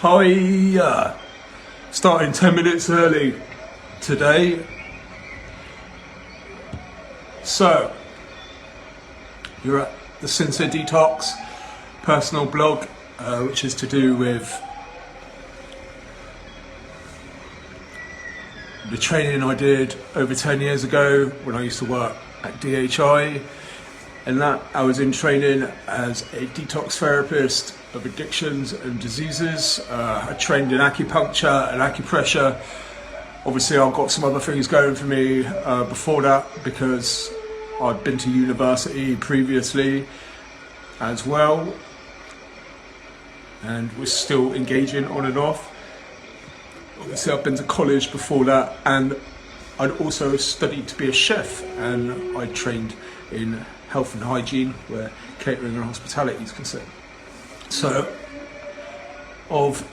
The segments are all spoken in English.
Hi, starting 10 minutes early today. So, you're at the Sincere Detox personal blog, which is to do with the training I did over 10 years ago when I used to work at DHI. And that I was in training as a detox therapist of addictions and diseases. I trained in acupuncture and acupressure. Obviously I've got some other things going for me before that because I'd been to university previously as well and was still engaging on and off. Obviously I've been to college before that, and I'd also studied to be a chef, and I trained in health and hygiene, where catering and hospitality is concerned. So, of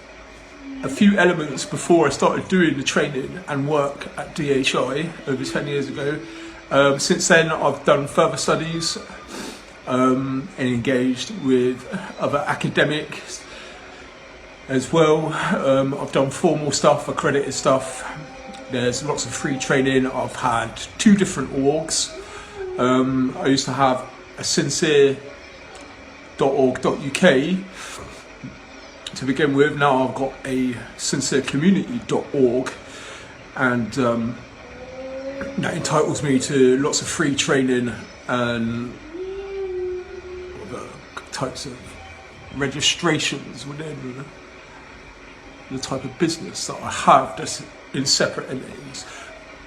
a few elements before I started doing the training and work at DHI over 10 years ago, since then I've done further studies and engaged with other academics as well. I've done formal stuff, accredited stuff. There's lots of free training. I've had 2 different orgs. I used to have a sincere.org.uk to begin with. Now I've got a sincerecommunity.org, and that entitles me to lots of free training and other types of registrations within the type of business that I have that's in separate entities,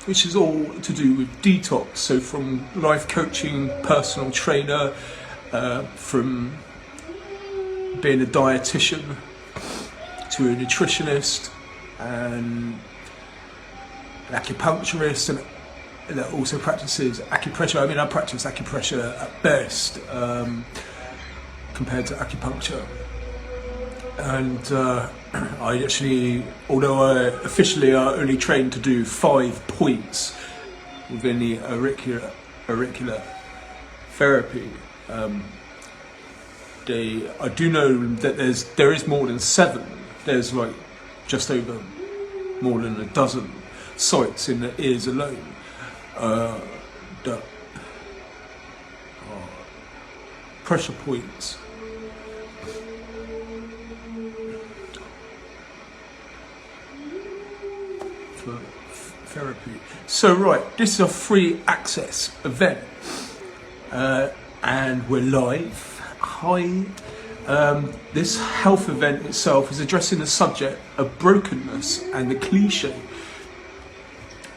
which is all to do with detox. So from life coaching, personal trainer, from being a dietitian to a nutritionist and an acupuncturist, and that also practices acupressure. I mean, I practice acupressure at best compared to acupuncture. And I actually, although I officially are only trained to do 5 points within the auricular therapy, I do know that there is more than 7. There's like just over more than a dozen sites in the ears alone that are pressure points. Therapy. So right, this is a free access event, and we're live. Hi. This health event itself is addressing the subject of brokenness and the cliché.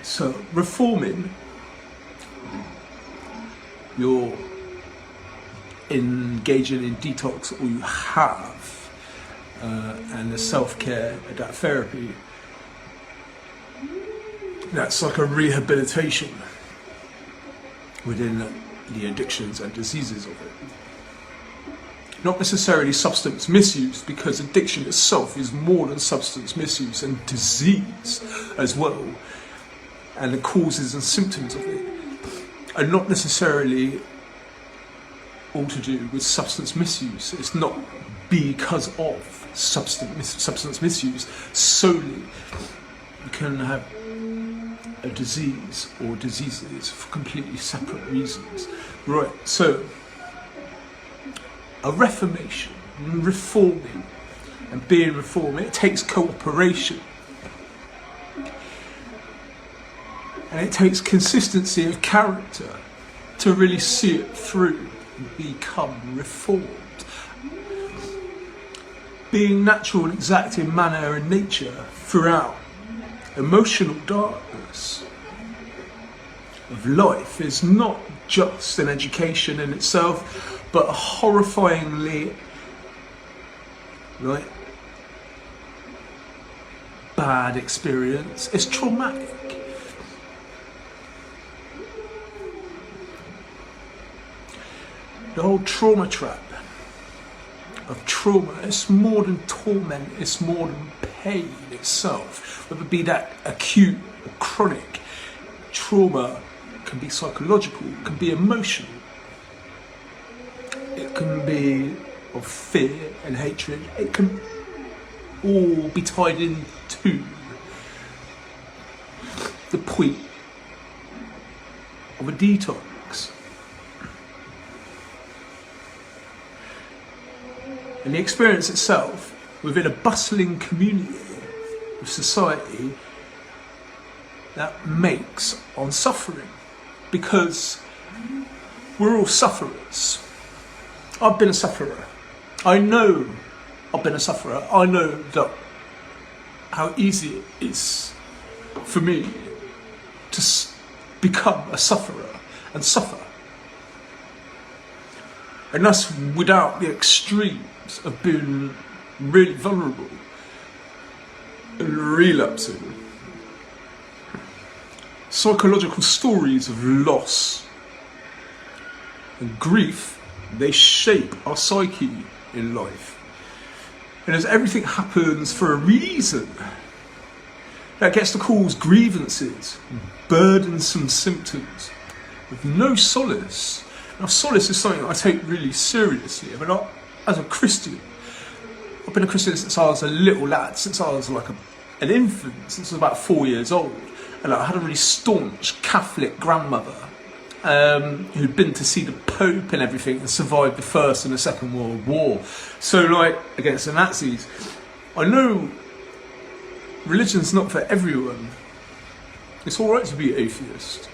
So reforming your engaging in detox, or you have, and the self-care, that therapy. That's like a rehabilitation within the addictions and diseases of it. Not necessarily substance misuse, because addiction itself is more than substance misuse and disease as well. And the causes and symptoms of it are not necessarily all to do with substance misuse. It's not because of substance misuse solely. You can have a disease or diseases for completely separate reasons. Right, so a reformation, reforming and being reformed, it takes cooperation. And it takes consistency of character to really see it through and become reformed. Being natural and exact in manner and nature throughout emotional darkness of life is not just an education in itself, but a horrifyingly bad experience. It's traumatic. The whole trauma trap of trauma, it's more than torment, it's more than pain itself. Whether it be that acute or chronic, trauma can be psychological, it can be emotional, it can be of fear and hatred, it can all be tied into the point of a detox. And the experience itself within a bustling community of society that makes on suffering, because we're all sufferers. I've been a sufferer. I know I've been a sufferer. I know that how easy it is for me to become a sufferer and suffer. And that's without the extremes of being really vulnerable and relapsing. Psychological stories of loss and grief, they shape our psyche in life. And as everything happens for a reason, that gets to cause grievances, burdensome symptoms with no solace. Now, solace is something I take really seriously. I mean, as a Christian, I've been a Christian since I was a little lad, since I was like an infant, since I was about 4 years old. And I had a really staunch Catholic grandmother who'd been to see the Pope and everything and survived the First and the Second World War. So, like, against the Nazis. I know religion's not for everyone. It's alright to be atheist,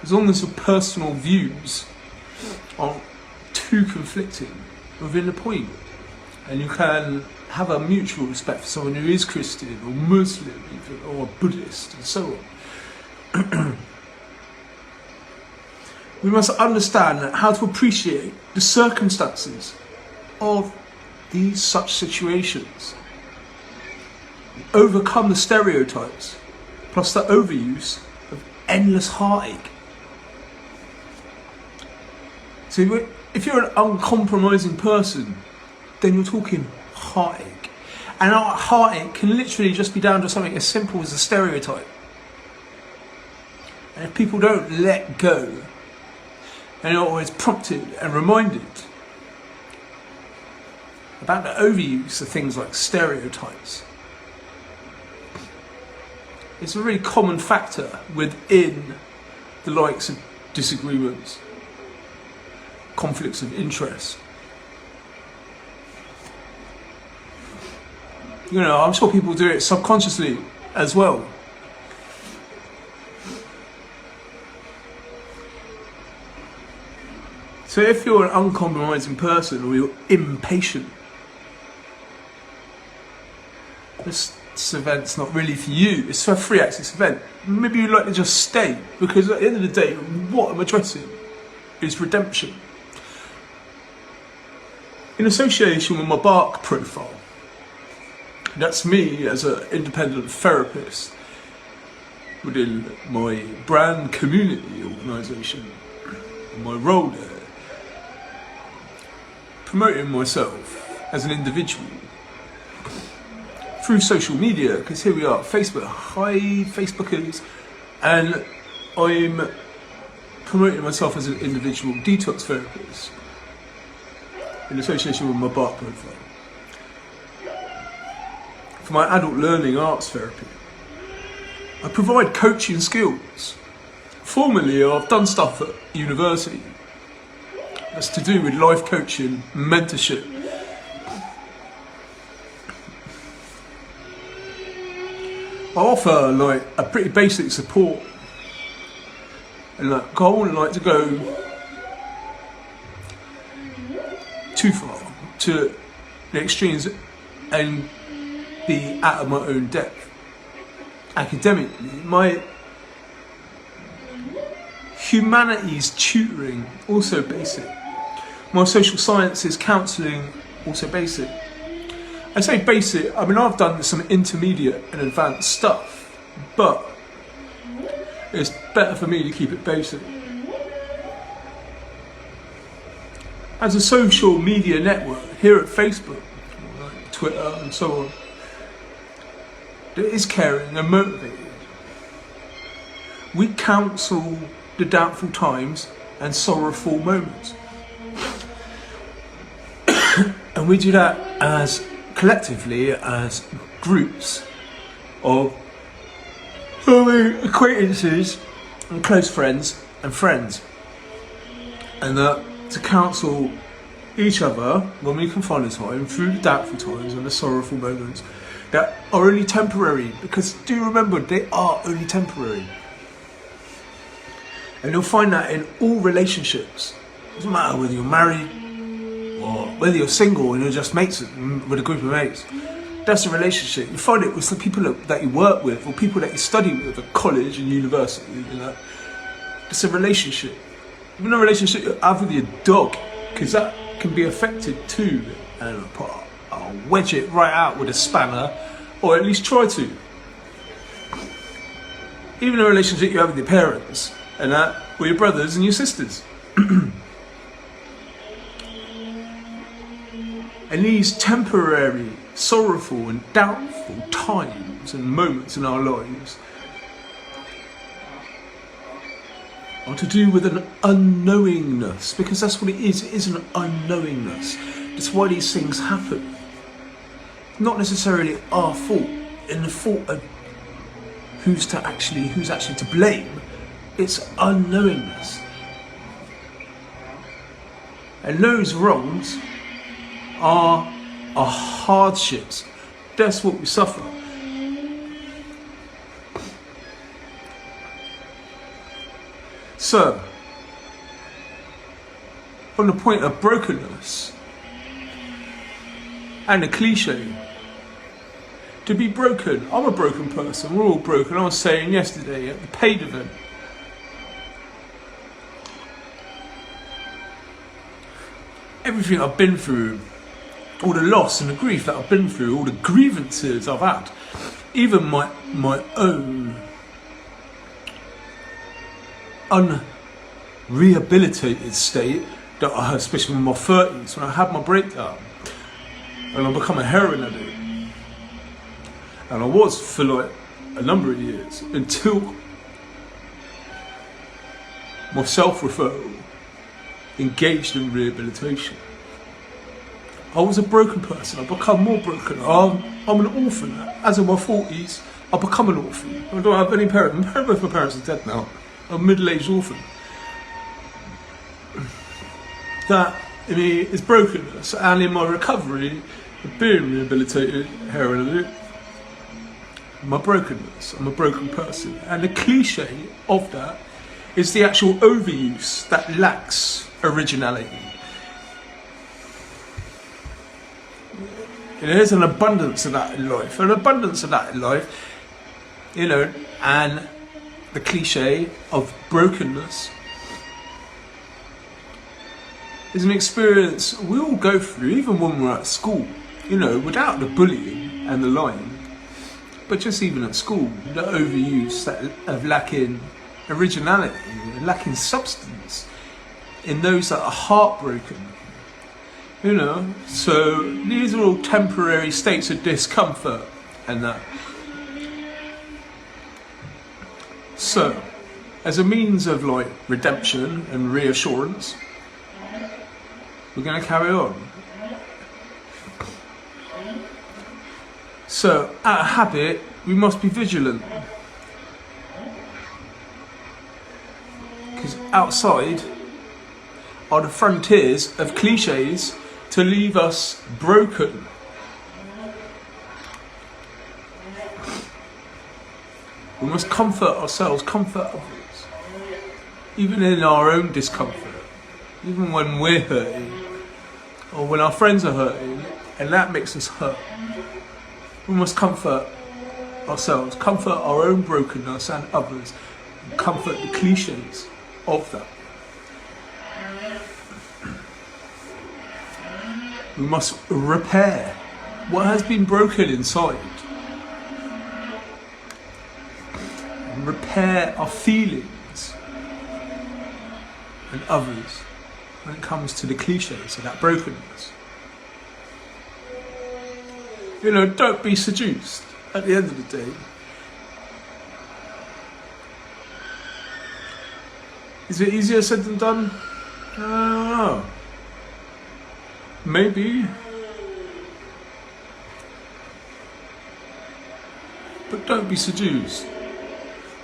as long as your personal views aren't too conflicting within the point. And you can have a mutual respect for someone who is Christian or Muslim even, or Buddhist and so on. We must understand how to appreciate the circumstances of these such situations, overcome the stereotypes, plus the overuse of endless heartache. So if you're an uncompromising person, then you're talking heartache. And our heartache can literally just be down to something as simple as a stereotype. And if people don't let go, and you're always prompted and reminded about the overuse of things like stereotypes, it's a really common factor within the likes of disagreements, conflicts of interest. You know, I'm sure people do it subconsciously as well. So if you're an uncompromising person or you're impatient, this event's not really for you. It's a free access event. Maybe you'd like to just stay, because at the end of the day, what I'm addressing is redemption. In association with my Bark profile, that's me as an independent therapist within my brand community organisation, my role there, promoting myself as an individual through social media, because here we are, Facebook, hi Facebookers, and I'm promoting myself as an individual detox therapist in association with my Bark profile. For my adult learning arts therapy, I provide coaching skills. Formerly, I've done stuff at university that's to do with life coaching, mentorship. I offer like a pretty basic support, and like I wouldn't like to go too far to the extremes and be out of my own depth. Academically, my humanities tutoring, also basic. My social sciences counselling, also basic. I say basic, I mean I've done some intermediate and advanced stuff, but it's better for me to keep it basic. As a social media network here at Facebook, Twitter and so on, that is caring and motivated. We counsel the doubtful times and sorrowful moments. And we do that as collectively as groups of acquaintances and close friends and friends, and to counsel each other when we can find a time through the doubtful times and the sorrowful moments that are only temporary, because do remember, they are only temporary. And you'll find that in all relationships. It doesn't matter whether you're married or whether you're single and you're just mates with a group of mates. That's a relationship. You find it with the people that you work with or people that you study with at college and university. You know, it's a relationship. Even a relationship you have with your dog, because that can be affected too. And I'll wedge it right out with a spanner, or at least try to. Even a relationship you have with your parents, and that with your brothers and your sisters. And these temporary, sorrowful and doubtful times and moments in our lives are to do with an unknowingness, because that's what it is an unknowingness. That's why these things happen. Not necessarily our fault, in the fault of who's actually to blame. It's unknowingness. And those wrongs are hardships. That's what we suffer. So, on the point of brokenness and the cliche, to be broken, I'm a broken person, we're all broken. I was saying yesterday at the paid event, everything I've been through, all the loss and the grief that I've been through, all the grievances I've had, even my own unrehabilitated state that I had, especially in my 30s, when I had my breakdown and I become a heroin addict. And I was for like a number of years, until my self-referral engaged in rehabilitation. I was a broken person. I've become more broken. I'm an orphan. As in my 40s, I've become an orphan. I don't have any parents. Both my parents are dead now. I'm a middle-aged orphan. That, in me, is brokenness. And in my recovery, of being rehabilitated, heroin addict, my brokenness. I'm a broken person. And the cliche of that is the actual overuse that lacks originality. There's an abundance of that in life, you know, and the cliche of brokenness is an experience we all go through, even when we're at school, you know, without the bullying and the lying, but just even at school, the overuse of lacking originality, lacking substance in those that are heartbroken. You know, so these are all temporary states of discomfort and that. So, as a means of like redemption and reassurance, we're going to carry on. So, out of habit, we must be vigilant. Because outside are the frontiers of cliches to leave us broken. We must comfort ourselves, comfort others, even in our own discomfort, even when we're hurting, or when our friends are hurting, and that makes us hurt. We must comfort ourselves, comfort our own brokenness and others, and comfort the cliches of that. We must repair what has been broken inside. And repair our feelings and others when it comes to the cliches of that brokenness. You know, don't be seduced at the end of the day. Is it easier said than done? I don't know. Maybe. but don't be seduced.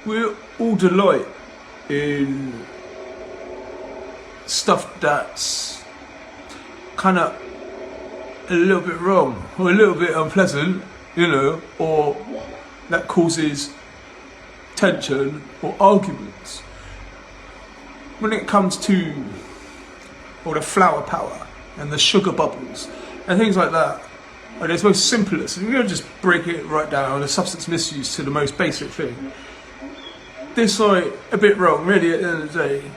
We all delight in stuff that's kind of a little bit wrong or a little bit unpleasant, you know, or that causes tension or arguments. When it comes to all the flower power and the sugar bubbles and things like that, at its most simplest, we're going to just break it right down, the substance misuse to the most basic thing. This like a bit wrong, really, at the end of the day.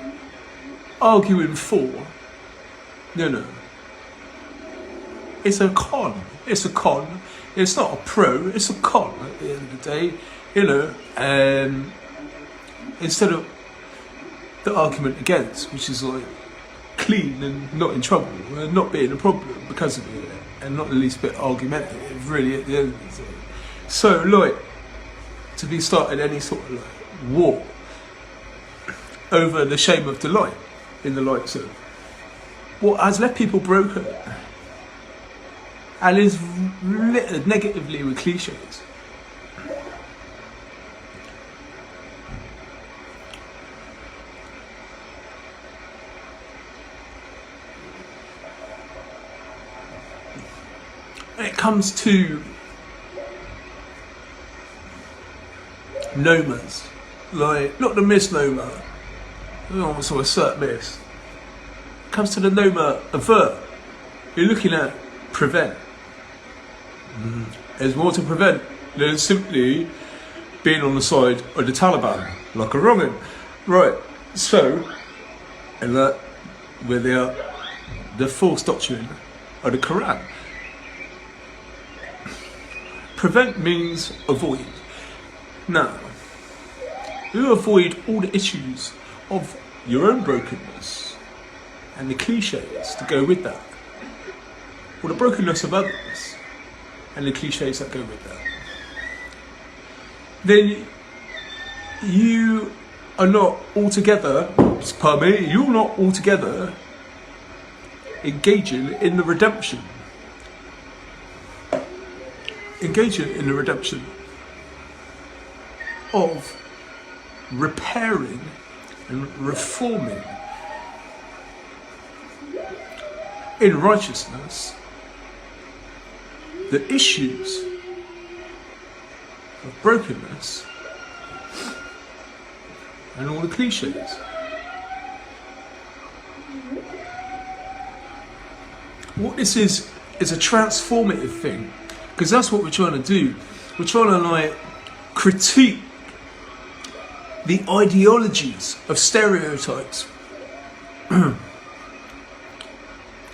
Arguing for, you know, it's a con. It's a con. It's not a pro. It's a con at the end of the day, you know. And instead of the argument against, which is like clean and not in trouble and not being a problem because of it, and not the least bit argumentative, really, at the end of the day. So, like, to be starting any sort of like war over the shame of delight in the likes of what has left people broken and is littered negatively with cliches. When it comes to nomas, like not the misnomer, also assert miss. It comes to the noma avert, you're looking at prevent. There's more to prevent than simply being on the side of the Taliban, like a wrong'un. Right, so, and that, where they are, the false doctrine of the Quran. Prevent means avoid. Now, you avoid all the issues of your own brokenness and the cliches to go with that, or the brokenness of others and the cliches that go with that. Then you are not altogether, pardon me, you're not altogether engaging in the redemption. Engaging in the redemption of repairing and reforming in righteousness the issues of brokenness and all the cliches. What this is a transformative thing, because that's what we're trying to do. We're trying to like critique the ideologies of stereotypes and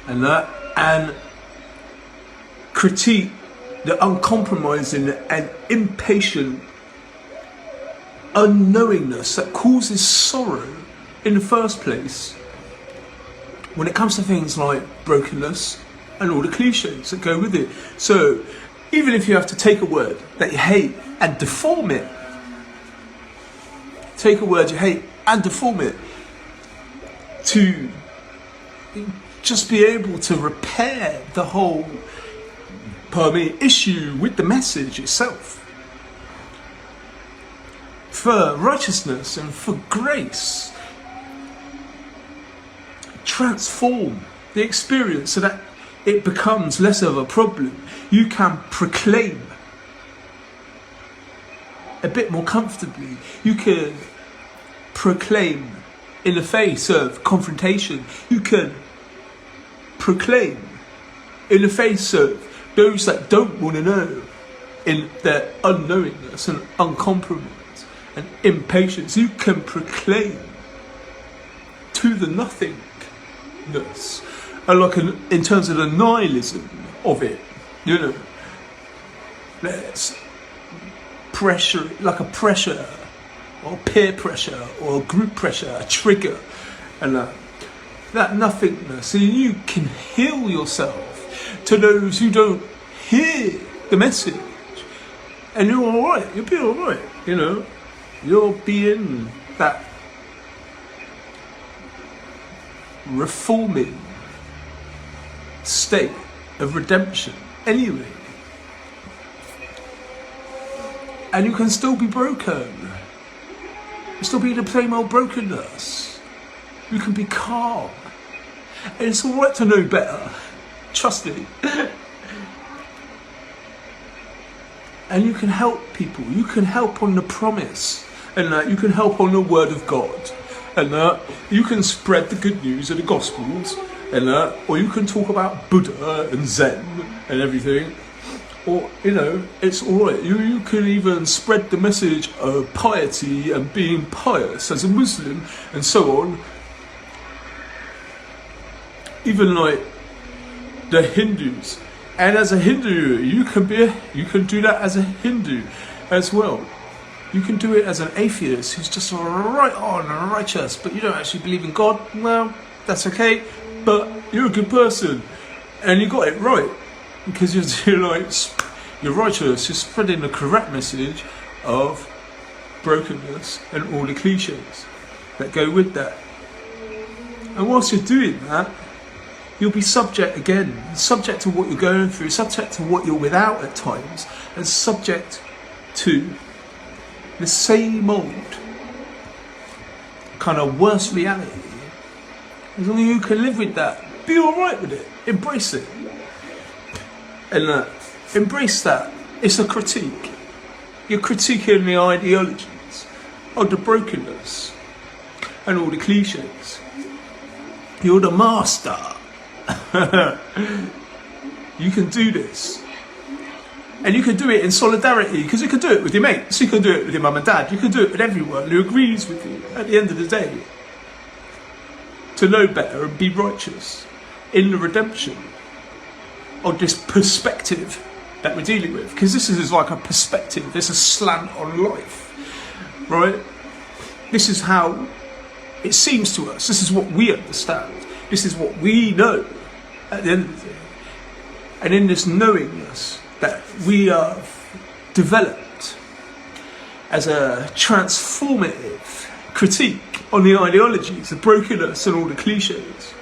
that, and critique the uncompromising and impatient unknowingness that causes sorrow in the first place when it comes to things like brokenness and all the cliches that go with it. So even if you have to take a word that you hate and deform it, take a word you hate and deform it to just be able to repair the whole issue with the message itself. For righteousness and for grace, transform the experience so that it becomes less of a problem. You can proclaim a bit more comfortably. You can proclaim in the face of confrontation. You can proclaim in the face of those that don't want to know, in their unknowingness and uncompromise and impatience. You can proclaim to the nothingness, and like in terms of the nihilism of it, you know, let's pressure, like a pressure or peer pressure or group pressure, a trigger, and that nothingness, and you can heal yourself to those who don't hear the message, and you're alright, you'll be alright, you know, you'll be in that reforming state of redemption anyway. And you can still be broken. You still be in the same old brokenness. You can be calm. And it's alright to know better. Trust me. And you can help people. You can help on the promise. And that you can help on the word of God. And that you can spread the good news of the Gospels. And that, or you can talk about Buddha and Zen and everything. Or, you know, it's alright. You can even spread the message of piety and being pious as a Muslim and so on. Even like the Hindus. And as a Hindu, you can do that as a Hindu as well. You can do it as an atheist who's just right on and righteous, but you don't actually believe in God. Well, that's okay, but you're a good person and you got it right. Because you're righteous, you're spreading the correct message of brokenness and all the cliches that go with that. And whilst you're doing that, you'll be subject to what you're going through, subject to what you're without at times, and subject to the same old kind of worst reality. As long as you can live with that, be alright with it, embrace it. And embrace that. It's a critique. You're critiquing the ideologies of the brokenness and all the cliches. You're the master. You can do this. And you can do it in solidarity, because you can do it with your mates, you can do it with your mum and dad, you can do it with everyone who agrees with you at the end of the day. To know better and be righteous in the redemption of this perspective that we're dealing with, because this is like a perspective, there's a slant on life, right? This is how it seems to us, this is what we understand, this is what we know at the end of the day. And in this knowingness that we have developed as a transformative critique on the ideologies, the brokenness and all the cliches,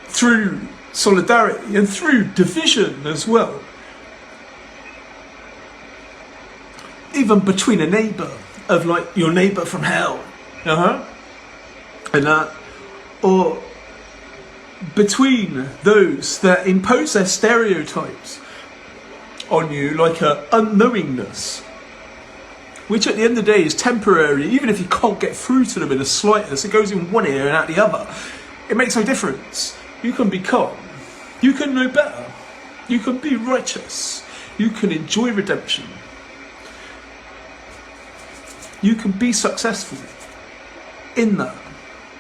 through solidarity and through division as well, even between a neighbour, of like your neighbour from hell, and that, or between those that impose their stereotypes on you, like a unknowingness, which at the end of the day is temporary. Even if you can't get through to them in the slightest, it goes in one ear and out the other, it makes no difference. You can be calm, you can know better, you can be righteous, you can enjoy redemption, you can be successful in that,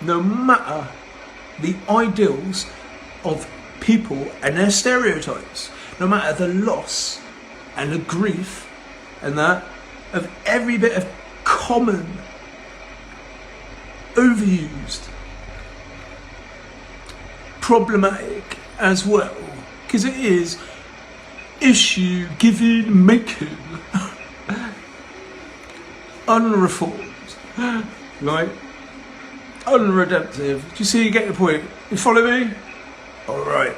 no matter the ideals of people and their stereotypes, no matter the loss and the grief and that of every bit of common, overused, problematic as well, because it is issue giving, making, unreformed, like unredemptive. Do you see, you get the point? You follow me? Alright.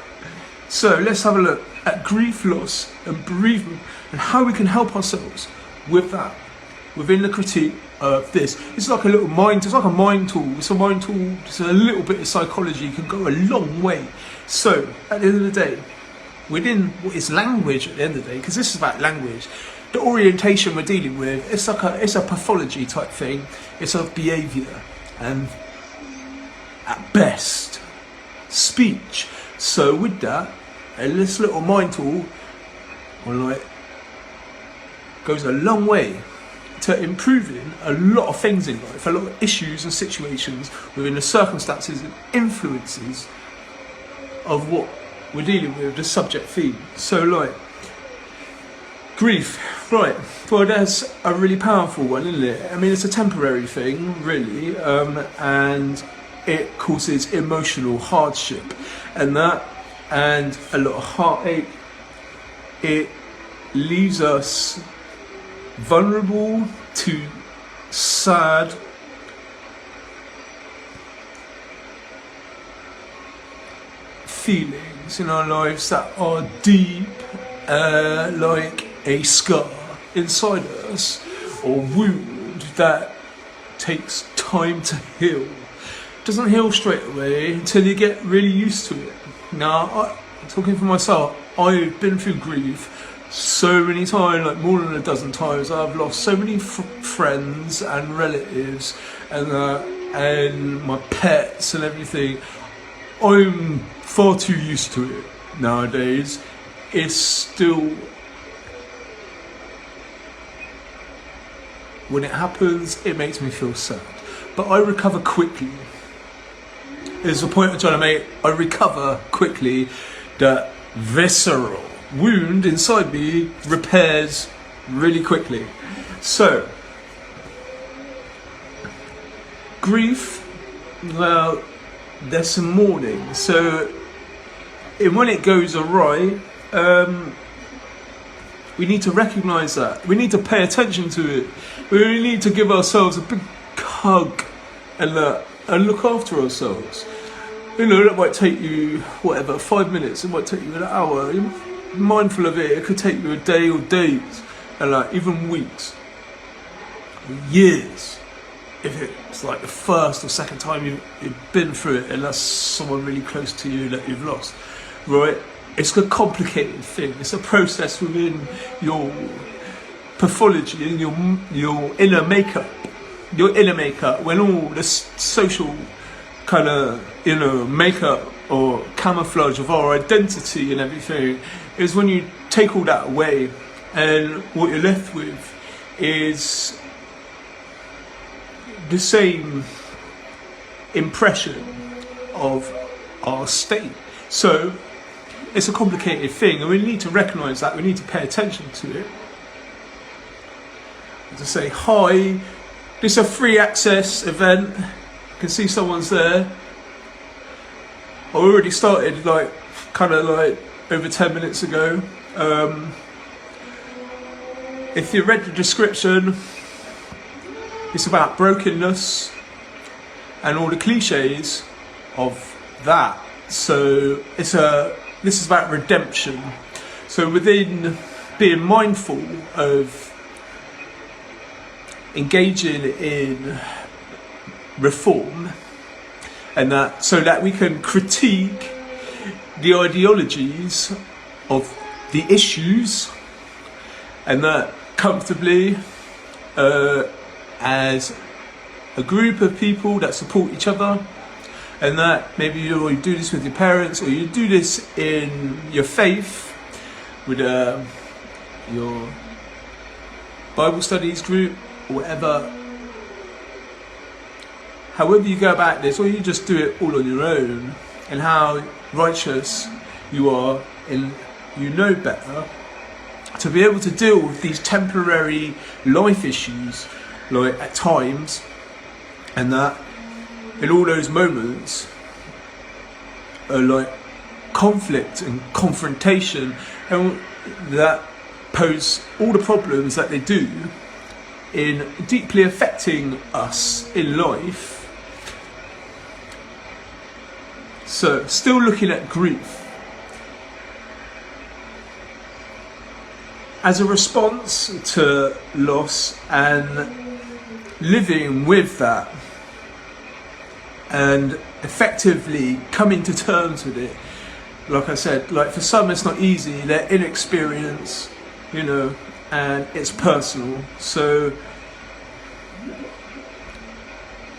So let's have a look at grief, loss and bereavement and how we can help ourselves with that within the critique of this. It's like a little mind, it's like a mind tool. It's a mind tool, it's a little bit of psychology, can go a long way. So at the end of the day, within what is language at the end of the day, because this is about language, the orientation we're dealing with, it's a pathology type thing, it's of behaviour and at best speech. So with that, this little mind tool goes a long way to improving a lot of things in life, a lot of issues and situations within the circumstances and influences of what we're dealing with, the subject theme. So like grief, right, well that's a really powerful one, isn't it? I mean, it's a temporary thing really, and it causes emotional hardship and that, and a lot of heartache. It leaves us vulnerable to sad feelings in our lives that are deep, like a scar, inside us, or wound that takes time to heal. It doesn't heal straight away until you get really used to it. Now, talking for myself, I've been through grief so many times, like more than a dozen times. I've lost so many friends and relatives, and my pets and everything. I'm far too used to it nowadays. It's still, when it happens, it makes me feel sad, but I recover quickly. Is the point I'm trying to make. I recover quickly. That visceral wound inside me repairs really quickly. So, grief, well, there's some mourning. So, when it goes awry, we need to recognise that. We need to pay attention to it. We need to give ourselves a big hug and look after ourselves. You know, it might take you, 5 minutes. It might take you an hour. You're mindful of it. It could take you a day or days, and even weeks, years. If it's like the first or second time you've been through it, and that's someone really close to you that you've lost, right? It's a complicated thing. It's a process within your pathology and your inner makeup. Your inner makeup, when all the social kind of, makeup or camouflage of our identity and everything is when you take all that away, and what you're left with is the same impression of our state. So it's a complicated thing, and we need to recognise that. We need to pay attention to it. To say, hi, this is a free access event. You can see someone's there. I already started over 10 minutes ago. If you read the description, it's about brokenness and all the cliches of that. So this is about redemption. So within being mindful of engaging in reform, and so that we can critique the ideologies of the issues, and that comfortably as a group of people that support each other, and that maybe you do this with your parents, or you do this in your faith with your Bible studies group, or whatever. However you go about this, or you just do it all on your own, and how righteous you are and you know better, to be able to deal with these temporary life issues, like at times, and that in all those moments like conflict and confrontation, and that pose all the problems that they do in deeply affecting us in life. So, still looking at grief as a response to loss, and living with that, and effectively coming to terms with it. Like I said, for some it's not easy, they're inexperienced, and it's personal. So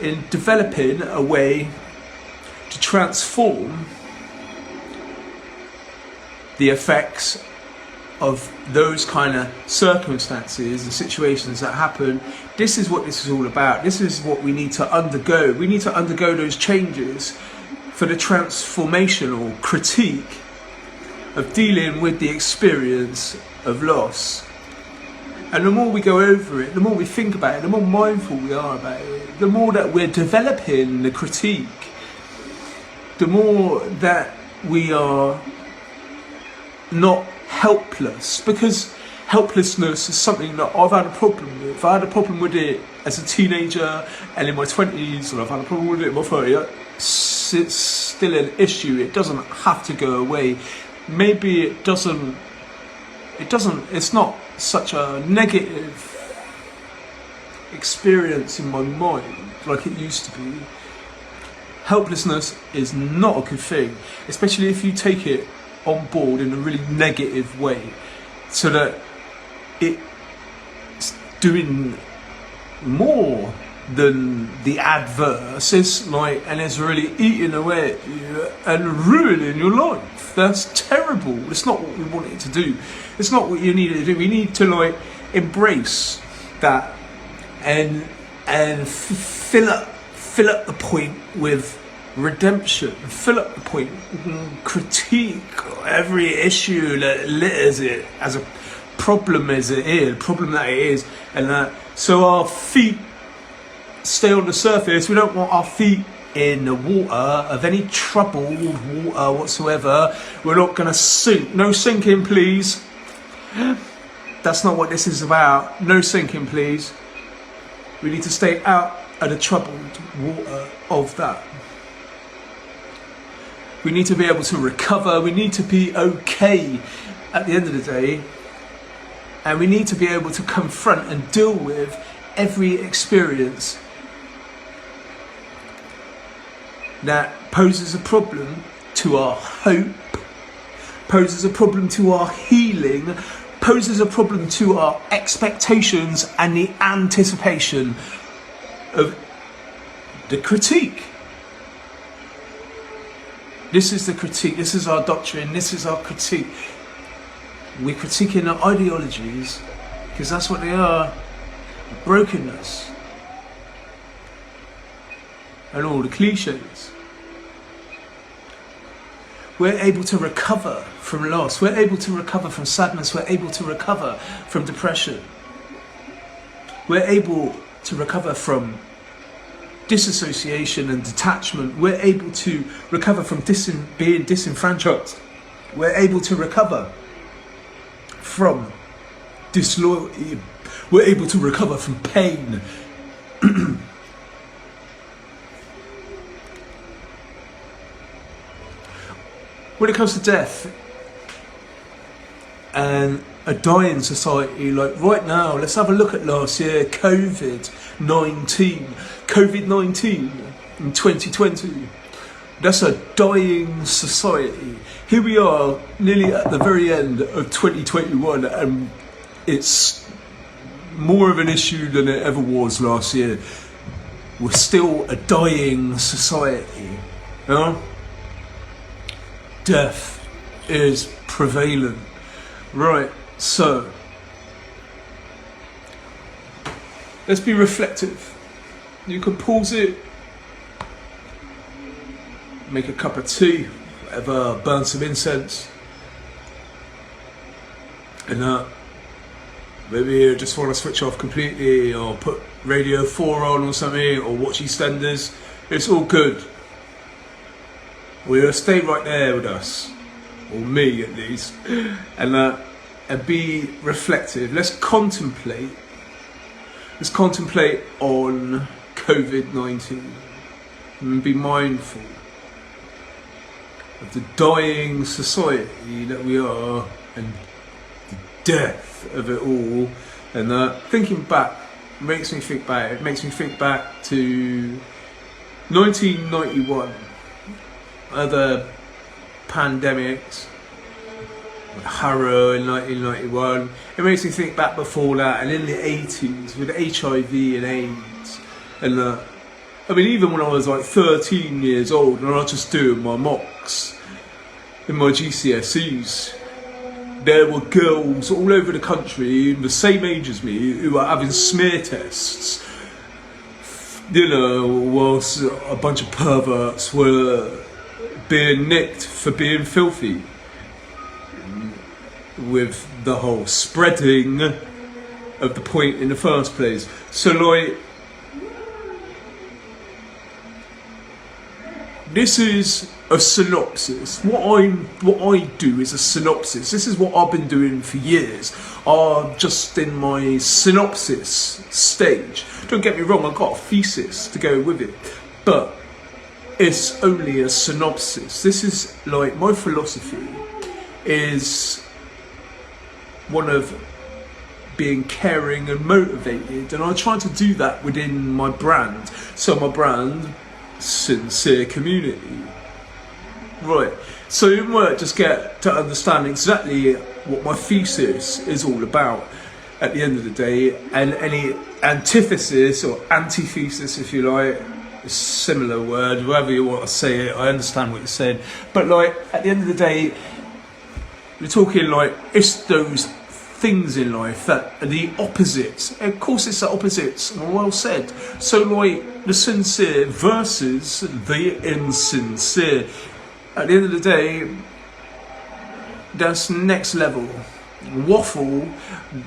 in developing a way to transform the effects of those kind of circumstances and situations that happen, this is what this is all about. This is what we need to undergo. We need to undergo those changes for the transformational critique of dealing with the experience of loss. And the more we go over it, the more we think about it, the more mindful we are about it, the more that we're developing the critique, the more that we are not helpless, because helplessness is something that I've had a problem with. I had a problem with it as a teenager and in my 20s, and I've had a problem with it in my 30s. It's still an issue. It doesn't have to go away. Maybe it doesn't it's not such a negative experience in my mind like it used to be. Helplessness is not a good thing, especially if you take it on board in a really negative way, so that it's doing more than the adverse. It's like, and it's really eating away at you and ruining your life. That's terrible. It's not what we want it to do. It's not what you need to do. We need to like embrace that and fill up the point with redemption. Fill up the point, critique every issue that litters it as a problem that it is, and that so our feet stay on the surface. We don't want our feet in the water of any troubled water whatsoever. We're not going to sink. No sinking, please. That's not what this is about. No sinking, please. We need to stay out of the troubled water of that. We need to be able to recover. We need to be okay at the end of the day. And we need to be able to confront and deal with every experience that poses a problem to our hope, poses a problem to our healing, poses a problem to our expectations and the anticipation of the critique. This is the critique, this is our doctrine, this is our critique. We're critiquing our ideologies because that's what they are. Brokenness and all the cliches. We're able to recover from loss. We're able to recover from sadness. We're able to recover from depression. We're able to recover from disassociation and detachment. We're able to recover from being disenfranchised. We're able to recover from disloyalty. We're able to recover from pain. When it comes to death and a dying society, like right now, let's have a look at last year, COVID-19 in 2020. That's a dying society. Here we are, nearly at the very end of 2021, and it's more of an issue than it ever was last year. We're still a dying society, you know? Death is prevalent. Right, so let's be reflective. You can pause it, make a cup of tea, whatever, burn some incense, and maybe you just want to switch off completely, or put Radio 4 on or something, or watch EastEnders. It's all good. We'll stay right there with us, or me at least, and be reflective. Let's contemplate on COVID-19 and be mindful of the dying society that we are and the death of it all. And thinking back makes me think back. It makes me think back to 1991. Other pandemics, horror in 1991. It makes me think back before that, and in the 80s with HIV and AIDS. And I mean, even when I was like 13 years old and I was just doing my mocks in my GCSEs, there were girls all over the country the same age as me who were having smear tests, you know, whilst a bunch of perverts were being nicked for being filthy, with the whole spreading of the point in the first place. So like, this is a synopsis. What I do is a synopsis. This is what I've been doing for years. I'm just in my synopsis stage. Don't get me wrong, I've got a thesis to go with it, but it's only a synopsis. This is like, my philosophy is one of being caring and motivated, and I try to do that within my brand. So my brand, Sincere Community. Right, so you might just get to understand exactly what my thesis is all about at the end of the day, and any antithesis or antithesis, if you like, a similar word, however you want to say it, I understand what you're saying. But like, at the end of the day, we're talking like, it's those things in life that are the opposites. Of course it's the opposites, well said. So like, the sincere versus the insincere. At the end of the day, that's next level waffle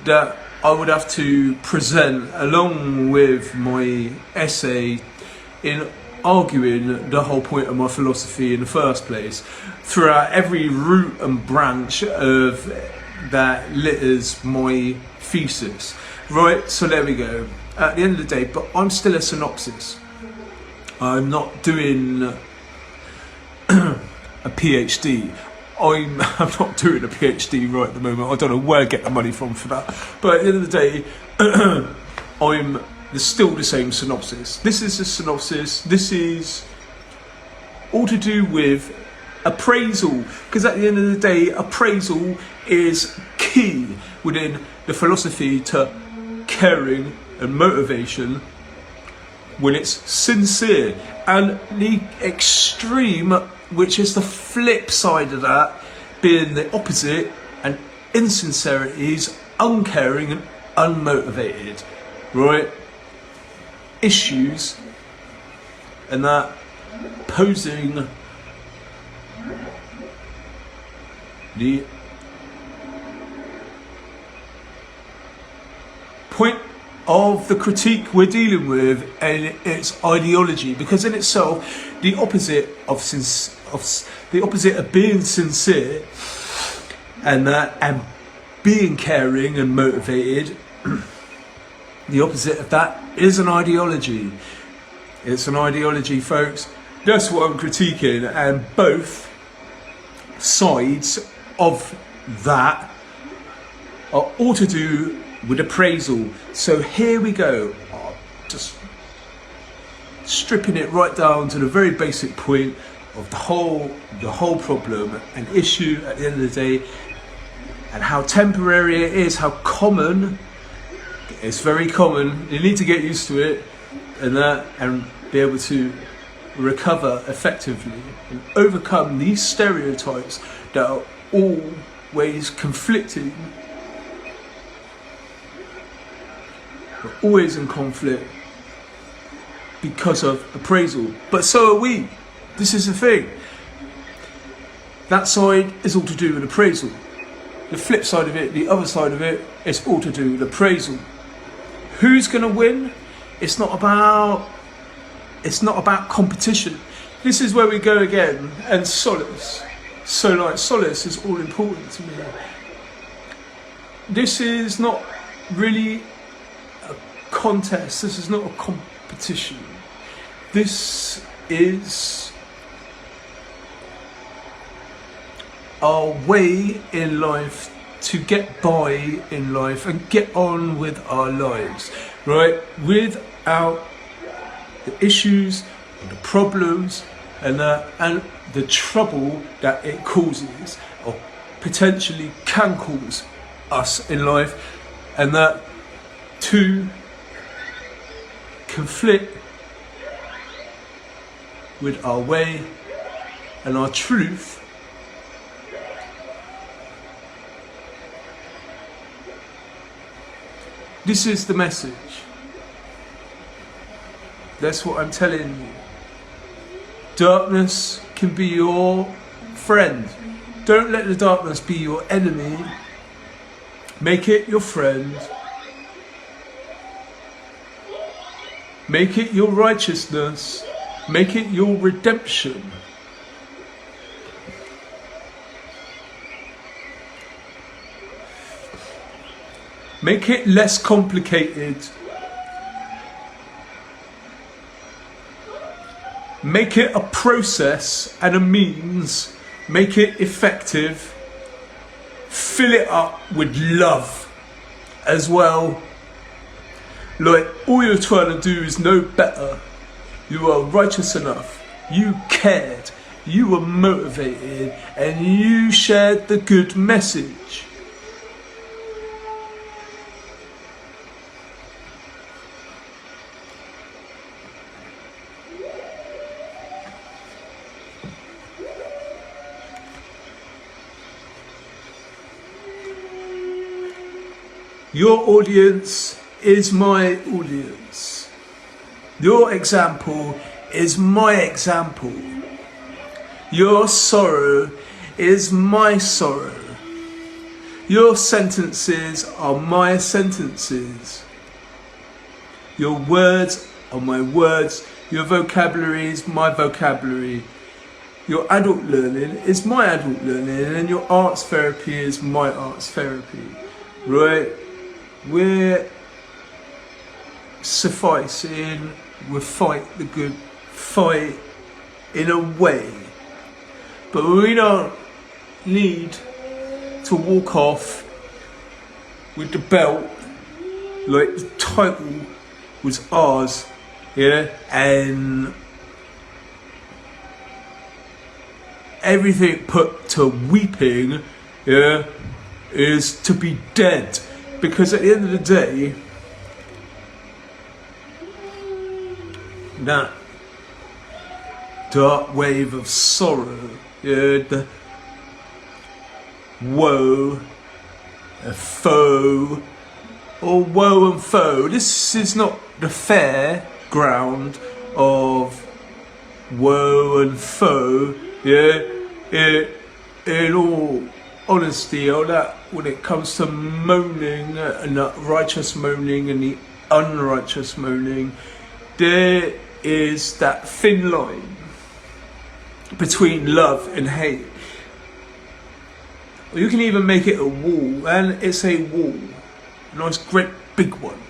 that I would have to present along with my essay in arguing the whole point of my philosophy in the first place, throughout every root and branch of that litters my thesis. Right, so there we go. At the end of the day, but I'm still a synopsis. I'm not doing a PhD. I'm not doing a PhD right at the moment. I don't know where I get the money from for that. But at the end of the day, I'm still the same synopsis. This is a synopsis. This is all to do with appraisal. Because at the end of the day, appraisal is key within the philosophy to caring and motivation when it's sincere. And the extreme, which is the flip side of that, being the opposite, and insincerity is uncaring and unmotivated, right? Issues, and that posing the point of the critique we're dealing with, and its ideology, because in itself, the opposite of being sincere and being caring and motivated, the opposite of that is an ideology. It's an ideology, folks. That's what I'm critiquing, and both sides of that are all to do with appraisal. So here we go, just stripping it right down to the very basic point of the whole problem and issue at the end of the day, and how temporary it is, how common. It's very common. You need to get used to it, and be able to recover effectively and overcome these stereotypes that are always conflicting, are always in conflict because of appraisal. But so are we. This is the thing. That side is all to do with appraisal. The flip side of it, the other side of it, is all to do with appraisal. Who's going to win? It's not about competition. This is where we go again. And solace. So like, solace is all important to me. This is not really a contest. This is not a competition. This is our way in life to get by in life and get on with our lives, right? Without the issues and the problems and the trouble that it causes, or potentially can cause us in life, and that to conflict with our way and our truth. This is the message. That's what I'm telling you. Darkness can be your friend. Don't let the darkness be your enemy. Make it your friend. Make it your righteousness. Make it your redemption. Make it less complicated. Make it a process and a means. Make it effective. fill it up with love as well. Like, all you're trying to do is know better. You are righteous enough. You cared. You were motivated. And you shared the good message. Your audience is my audience. Your example is my example. Your sorrow is my sorrow. Your sentences are my sentences. Your words are my words. Your vocabulary is my vocabulary. Your adult learning is my adult learning, and your arts therapy is my arts therapy. Right? We're sufficing, we fight the good fight in a way, but we don't need to walk off with the belt like the title was ours, yeah, and everything put to weeping, yeah, is to be dead. Because at the end of the day, that dark wave of sorrow, yeah, the woe, a foe, or woe and foe, this is not the fair ground of woe and foe, yeah, in all honesty, all that, when it comes to moaning and the righteous moaning and the unrighteous moaning, there is that thin line between love and hate. Or you can even make it a wall, and it's a wall, a nice great big one,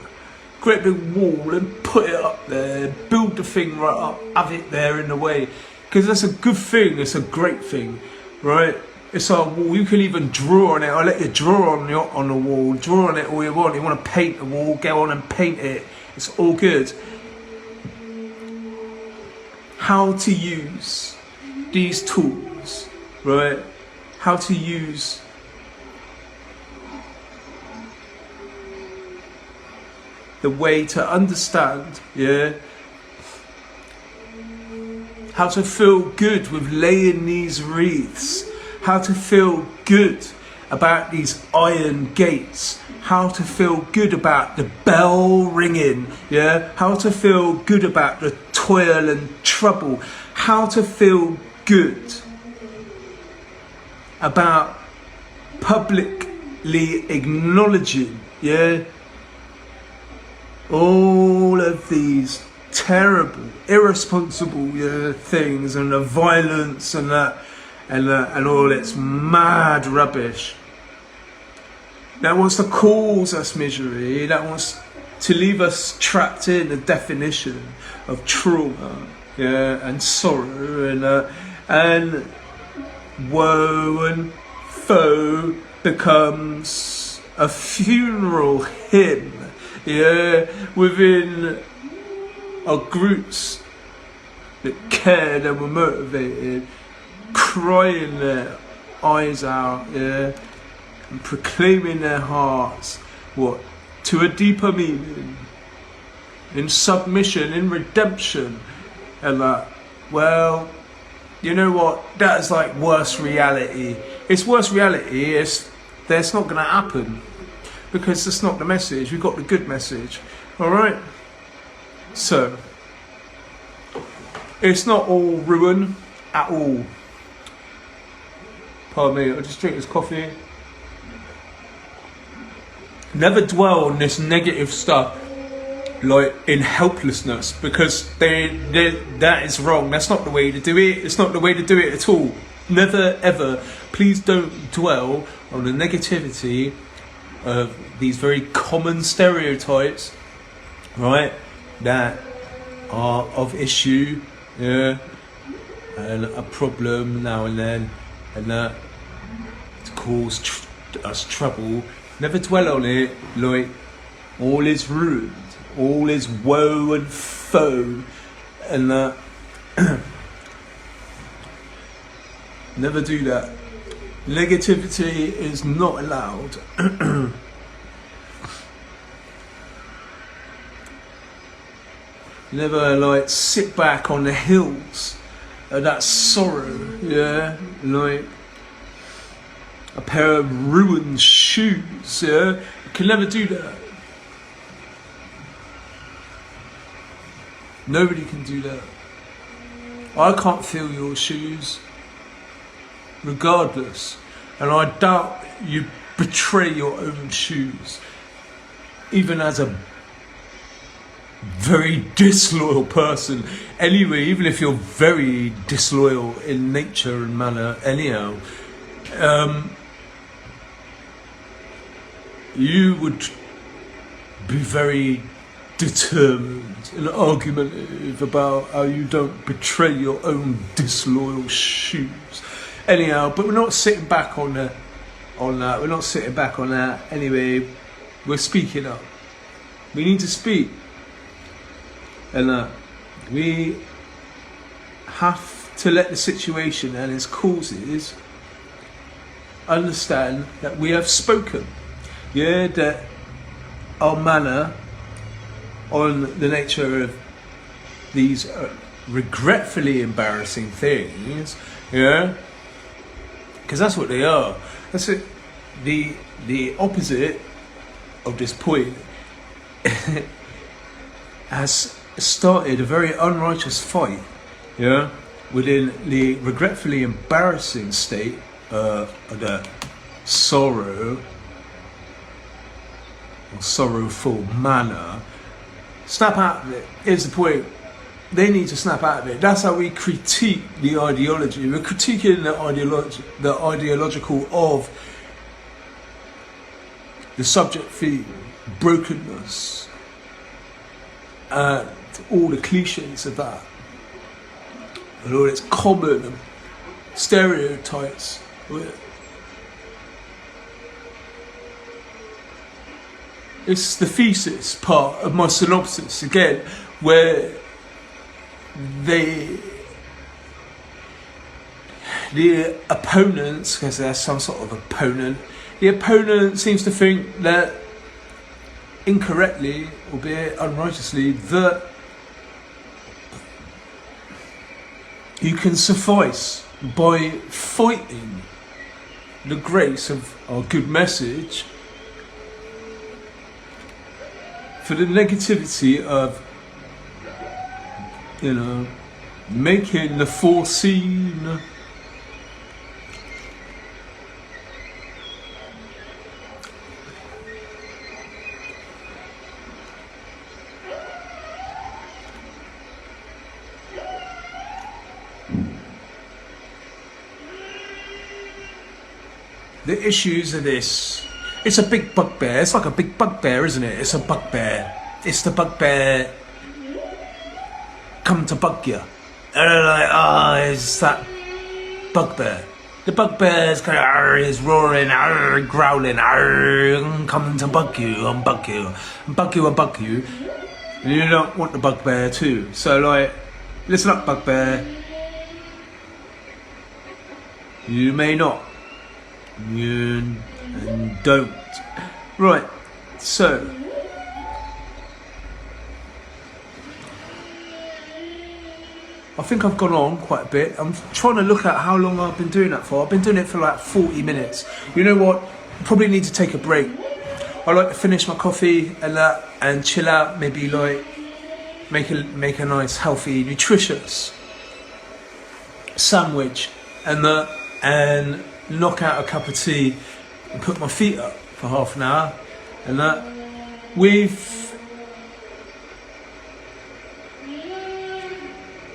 great big wall, and put it up there, build the thing right up, have it there in the way, because that's a good thing, it's a great thing, right? It's our wall. You can even draw on it. I'll let you draw on the wall. Draw on it all you want. You want to paint the wall, go on and paint it. It's all good. How to use these tools, right? How to use the way to understand, yeah? How to feel good with laying these wreaths. How to feel good about these iron gates. How to feel good about the bell ringing, yeah? How to feel good about the toil and trouble. How to feel good about publicly acknowledging, yeah, all of these terrible, irresponsible things, and the violence and that. And all its mad rubbish that wants to cause us misery, that wants to leave us trapped in the definition of trauma, yeah, and sorrow, and woe and foe becomes a funeral hymn, yeah, within our groups that cared and were motivated, crying their eyes out, yeah, and proclaiming their hearts, what, to a deeper meaning, in submission, in redemption, and that, well, you know what, that is like worse reality. It's worse reality, that's not going to happen, because that's not the message. We've got the good message, alright? So, it's not all ruin at all. Pardon me, I'll just drink this coffee. Never dwell on this negative stuff, like in helplessness, because that is wrong. That's not the way to do it. It's not the way to do it at all. Never ever. Please don't dwell on the negativity of these very common stereotypes, right, that are of issue, yeah, and a problem now and then, and that to cause us trouble, never dwell on it, like all is ruined, all is woe and foe, and that. Never do that. Negativity is not allowed. Never like sit back on the hills of that sorrow, yeah, like a pair of ruined shoes, yeah. You can never do that. Nobody can do that. I can't feel your shoes, regardless, and I doubt you betray your own shoes, even as a very disloyal person. Anyway, even if you're very disloyal in nature and manner, anyhow, you would be very determined and argumentative about how you don't betray your own disloyal shoes. Anyhow, but we're not sitting back on that. We're not sitting back on that. Anyway, we're speaking up. We need to speak. And we have to let the situation and its causes understand that we have spoken. Yeah, that our manner on the nature of these regretfully embarrassing things, yeah, because that's what they are. That's it. The opposite of this point has started a very unrighteous fight, yeah, within the regretfully embarrassing state of the sorrow or sorrowful manner. Snap out of it. Here's the point. They need to snap out of it. That's how we critique the ideology. We're critiquing the ideological of the subject theme, brokenness, and all the cliches of that, and all its common stereotypes. It's the thesis part of my synopsis again, where the opponents, because there's some sort of opponent, the opponent seems to think that incorrectly, albeit unrighteously, that you can suffice by fighting the grace of our good message for the negativity of, you know, making the foreseen the issues of this. It's a big bugbear. It's like a big bugbear, isn't it? It's a bugbear. It's the bugbear come to bug you. And they're like, it's that bugbear. The bugbear's kind of is roaring, growling, I'm coming to bug you, and bug you, and bug you, and bug you. And you don't want the bugbear too. So like, listen up, bugbear. You may not. You and don't. Right, so I think I've gone on quite a bit. I'm trying to look at how long I've been doing that for. I've been doing it for like 40 minutes. You know what? Probably need to take a break. I like to finish my coffee and that and chill out, maybe like make a nice, healthy, nutritious sandwich and that, and knock out a cup of tea and put my feet up for half an hour and that. We've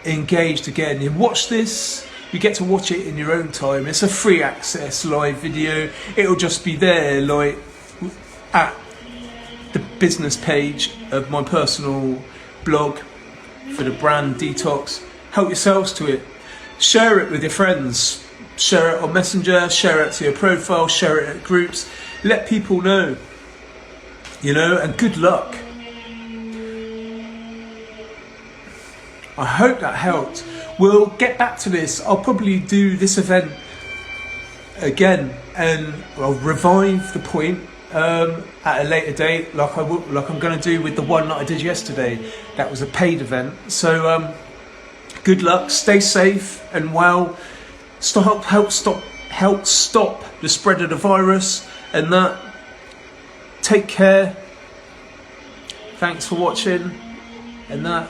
engaged again. You watch this, you get to watch it in your own time. It's a free access live video. It'll just be there like at the business page of my personal blog for the brand Detox. Help yourselves to it. Share it with your friends. share it on Messenger, share it to your profile, share it at groups, let people know, you know, and good luck. I hope that helped. We'll get back to this. I'll probably do this event again, and I'll revive the point at a later date, like I'm going to do with the one that I did yesterday. That was a paid event. So good luck, stay safe and well. Help stop the spread of the virus, and that. Take care. Thanks for watching, and that.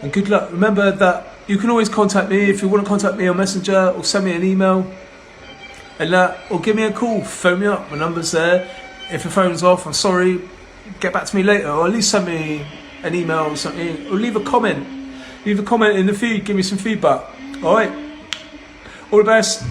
And good luck. Remember that you can always contact me if you want to contact me on Messenger, or send me an email, and that, or give me a call. Phone me up. My number's there. If your phone's off, I'm sorry. Get back to me later, or at least send me an email or something, or leave a comment. Leave a comment in the feed. Give me some feedback. All right. All the best.